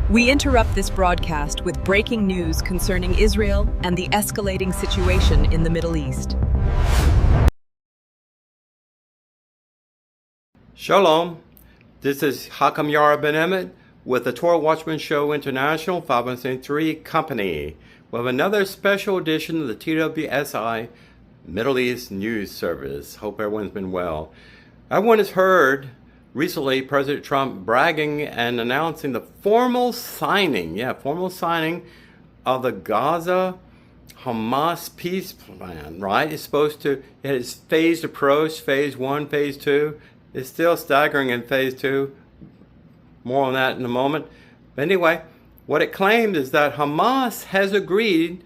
We interrupt this broadcast with breaking news concerning Israel and the escalating situation in the Middle East. Shalom, this is Hakam Yara ben-Emmett with the Torah Watchman Show International 513 Company with another special edition of the TWSI Middle East News Service. Hope everyone's been well. Everyone has heard recently President Trump bragging and announcing the formal signing of the Gaza Hamas peace plan, right? It's supposed to, it has phased approach, phase 1, phase 2. It's still staggering in phase 2. More on that in a moment. But anyway, what it claimed is that Hamas has agreed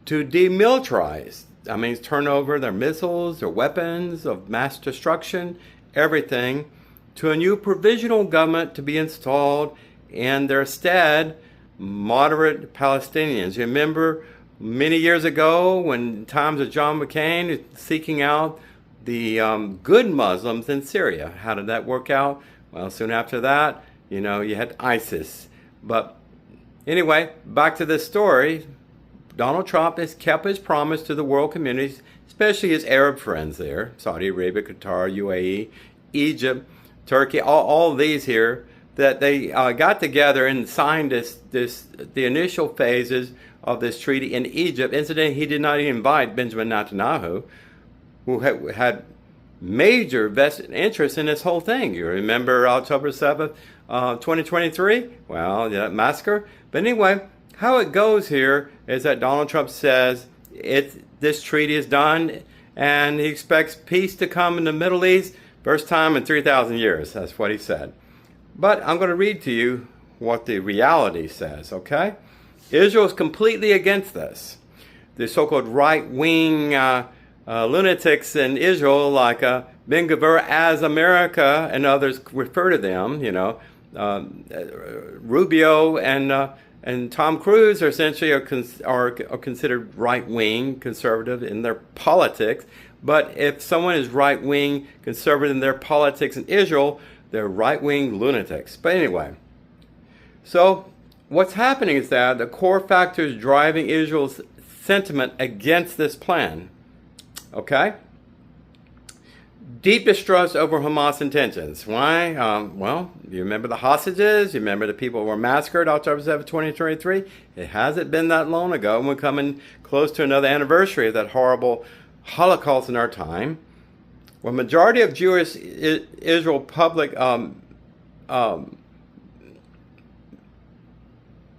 to demilitarize. That means turn over their missiles, their weapons of mass destruction, everything, to a new provisional government to be installed in their stead, moderate Palestinians. You remember many years ago when times of John McCain seeking out the good Muslims in Syria. How did that work out? Well, soon after that, you had ISIS. But anyway, back to this story. Donald Trump has kept his promise to the world communities, especially his Arab friends there, Saudi Arabia, Qatar, UAE, Egypt, Turkey, all of these here, that they got together and signed the initial phases of this treaty in Egypt. Incidentally, he did not even invite Benjamin Netanyahu, who had major vested interest in this whole thing. You remember October 7th, 2023? Well, that massacre. But anyway, how it goes here is that Donald Trump says this treaty is done and he expects peace to come in the Middle East. First time in 3,000 years, that's what he said. But I'm going to read to you what the reality says, okay? Israel is completely against this. The so-called right-wing lunatics in Israel, like Ben-Gvir as America and others refer to them, Rubio and Tom Cruise are essentially are considered right-wing conservative in their politics. But if someone is right-wing conservative in their politics in Israel, they're right-wing lunatics. But anyway, so what's happening is that the core factors driving Israel's sentiment against this plan, okay? Deep distrust over Hamas intentions. Why? Well, you remember the hostages? You remember the people who were massacred October 7, 2023? It hasn't been that long ago. We're coming close to another anniversary of that horrible Holocaust in our time. Well, majority of Jewish Israel public,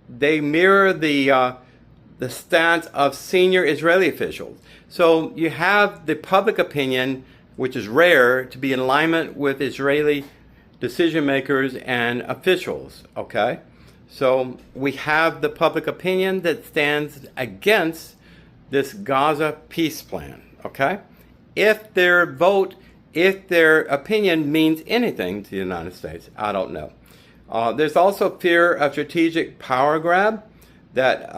they mirror the stance of senior Israeli officials. So you have the public opinion, which is rare, to be in alignment with Israeli decision makers and officials, okay? So we have the public opinion that stands against this Gaza peace plan, okay? If their opinion means anything to the United States, I don't know. There's also fear of strategic power grab that,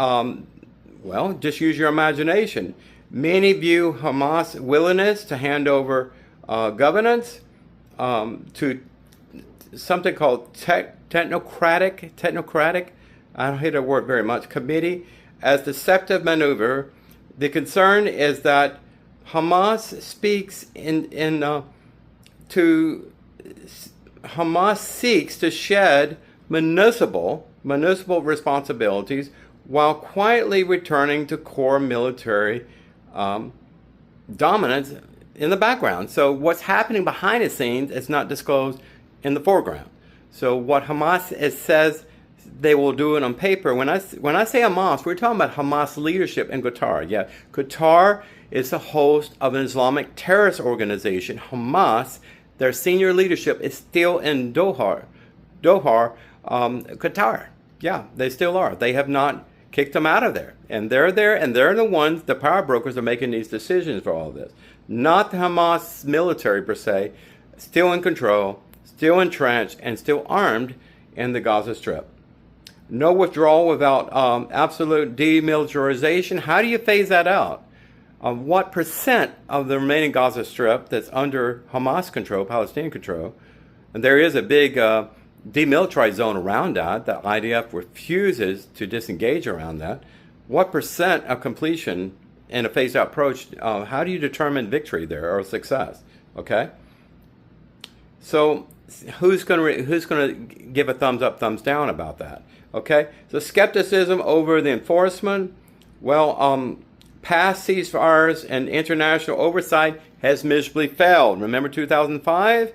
well, just use your imagination. Many view Hamas' willingness to hand over governance to something called technocratic, I don't hear that word very much, committee, as deceptive maneuver. The concern is that Hamas seeks to shed municipal responsibilities while quietly returning to core military dominance in the background. So what's happening behind the scenes is not disclosed in the foreground. So what Hamas says they will do it on paper. When I say Hamas, we're talking about Hamas leadership in Qatar. Yeah, Qatar is the host of an Islamic terrorist organization. Hamas, their senior leadership is still in Doha, Qatar. Yeah, they still are. They have not kicked them out of there. And they're there, and they're the ones, the power brokers, are making these decisions for all of this. Not the Hamas military per se, still in control, still entrenched, and still armed in the Gaza Strip. No withdrawal without absolute demilitarization. How do you phase that out? What percent of the remaining Gaza Strip that's under Hamas control, Palestinian control, and there is a big demilitarized zone around that. The IDF refuses to disengage around that. What percent of completion in a phased-out approach? How do you determine victory there or success? Okay. So who's going to give a thumbs up, thumbs down about that? Okay. So skepticism over the enforcement. Well, past ceasefires and international oversight has miserably failed. Remember 2005?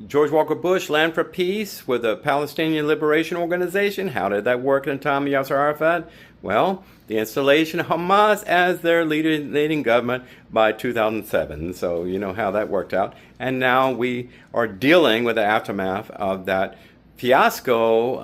George Walker Bush, Land for Peace with the Palestinian Liberation Organization. How did that work in the time of Yasser Arafat? Well, the installation of Hamas as their leading government by 2007. So you know how that worked out. And now we are dealing with the aftermath of that fiasco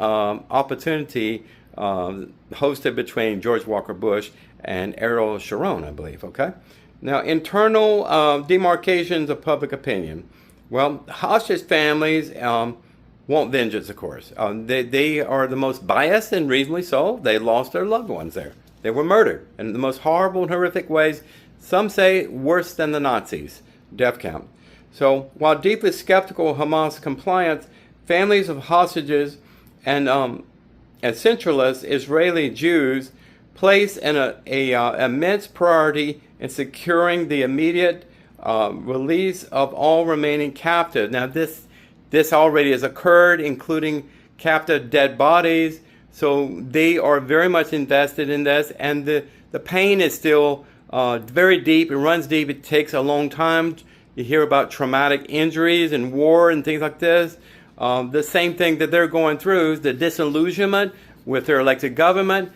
opportunity hosted between George Walker Bush and Ariel Sharon, I believe. Okay. Now, internal demarcations of public opinion. Well, hostage families want vengeance, of course. They are the most biased, and reasonably so. They lost their loved ones there. They were murdered in the most horrible and horrific ways. Some say worse than the Nazis. Death count. So while deeply skeptical of Hamas compliance, families of hostages and centralist Israeli Jews place an immense priority in securing the immediate release of all remaining captives. Now, this already has occurred, including captive dead bodies. So they are very much invested in this, and the pain is still very deep. It runs deep. It takes a long time. You hear about traumatic injuries and war and things like this. The same thing that they're going through is the disillusionment with their elected government,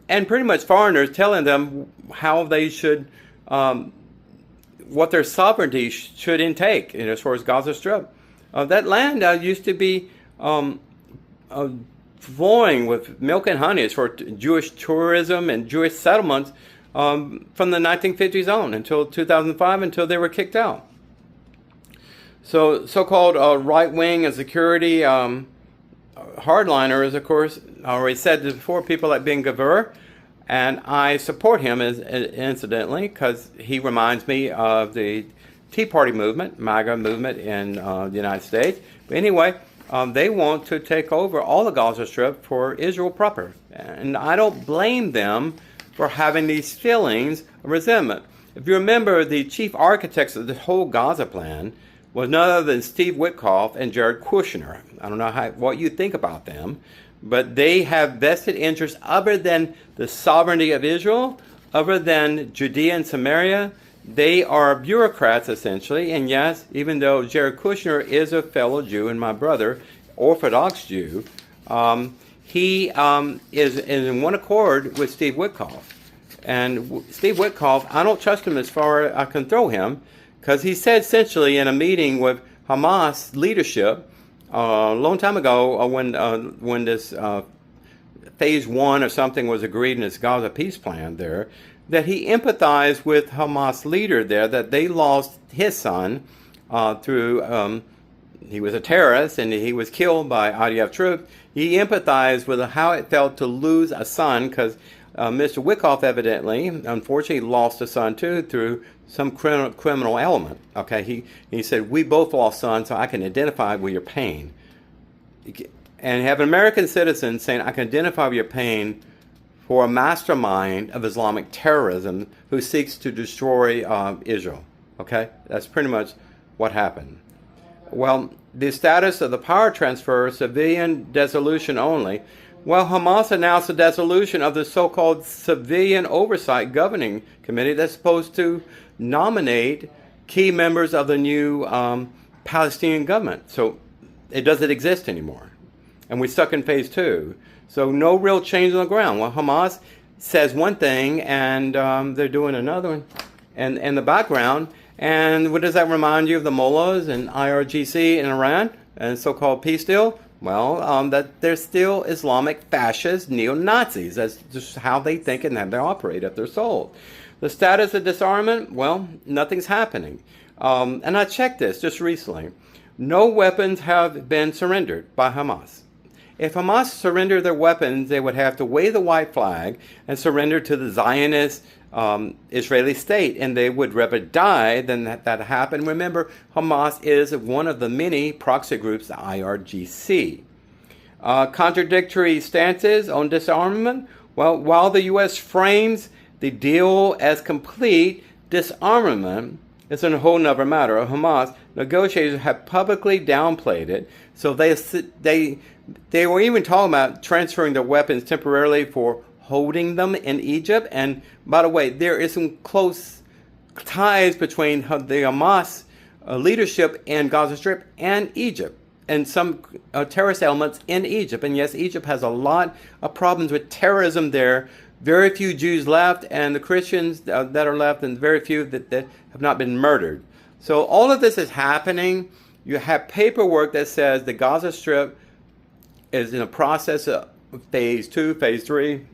and pretty much foreigners telling them how they should, what their sovereignty should intake, as far as Gaza Strip. That land used to be flowing with milk and honey as for Jewish tourism and Jewish settlements from the 1950s on until 2005, until they were kicked out. So-called right-wing and security hardliners, of course, I already said this before, people like Ben Gavur, and I support him incidentally because he reminds me of the Tea Party movement, MAGA movement in the United States. But anyway, they want to take over all the Gaza Strip for Israel proper. And I don't blame them for having these feelings of resentment. If you remember, the chief architects of the whole Gaza plan was none other than Steve Witkoff and Jared Kushner. I don't know what you think about them, but they have vested interests other than the sovereignty of Israel, other than Judea and Samaria. They are bureaucrats, essentially, and yes, even though Jared Kushner is a fellow Jew and my brother, Orthodox Jew, he is in one accord with Steve Witkoff. And Steve Witkoff, I don't trust him as far as I can throw him, because he said essentially in a meeting with Hamas leadership a long time ago when this phase 1 or something was agreed in this Gaza peace plan there, that he empathized with Hamas leader there, that they lost his son through, he was a terrorist and he was killed by IDF troops. He empathized with how it felt to lose a son, because Mr. Witkoff evidently, unfortunately, lost a son too through some criminal element. Okay, he said, we both lost sons, so I can identify with your pain. And have an American citizen saying, I can identify with your pain for a mastermind of Islamic terrorism who seeks to destroy Israel. Okay, that's pretty much what happened. Well, the status of the power transfer, civilian dissolution only. Well, Hamas announced the dissolution of the so-called Civilian Oversight Governing Committee that's supposed to nominate key members of the new Palestinian government. So it doesn't exist anymore. And we're stuck in phase 2. So no real change on the ground. Well, Hamas says one thing and they're doing another one in the background. And what does that remind you of the mullahs and IRGC in Iran and so-called peace deal? Well, that they're still Islamic fascist neo-Nazis. That's just how they think and how they operate at their soul. The status of disarmament, well, nothing's happening. And I checked this just recently. No weapons have been surrendered by Hamas. If Hamas surrendered their weapons, they would have to wave the white flag and surrender to the Zionist Israeli state, and they would rather die than that happen. Remember, Hamas is one of the many proxy groups, the IRGC. Contradictory stances on disarmament. Well, while the U.S. frames the deal as complete, disarmament is a whole nother matter. Hamas negotiators have publicly downplayed it, so they were even talking about transferring the weapons temporarily for holding them in Egypt. And by the way, there is some close ties between the Hamas leadership in Gaza Strip and Egypt, and some terrorist elements in Egypt. And yes, Egypt has a lot of problems with terrorism there. Very few Jews left, and the Christians that are left, and very few that have not been murdered. So all of this is happening. You have paperwork that says the Gaza Strip is in a process of phase 2, phase 3,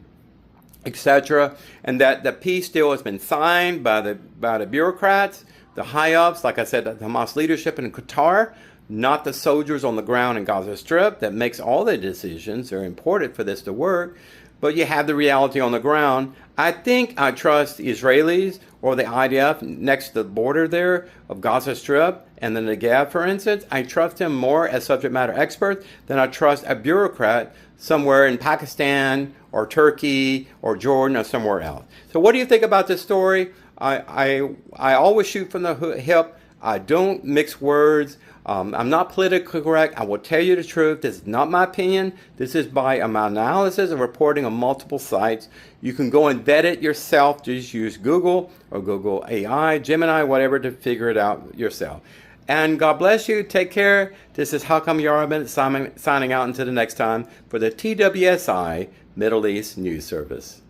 etc., and that the peace deal has been signed by the bureaucrats, the high-ups, like I said, the Hamas leadership in Qatar, not the soldiers on the ground in Gaza Strip that makes all the decisions. They're important for this to work, but you have the reality on the ground. I think I trust the Israelis or the IDF next to the border there of Gaza Strip and the Negev, for instance. I trust them more as subject matter experts than I trust a bureaucrat somewhere in Pakistan or Turkey or Jordan or somewhere else. So what do you think about this story? I always shoot from the hip. I don't mix words. I'm not politically correct. I will tell you the truth. This is not my opinion. This is by my analysis and reporting on multiple sites. You can go and vet it yourself. Just use Google or Google AI, Gemini, whatever, to figure it out yourself. And God bless you. Take care. This is Hakam Yarabin signing out until the next time for the TWSI Middle East News Service.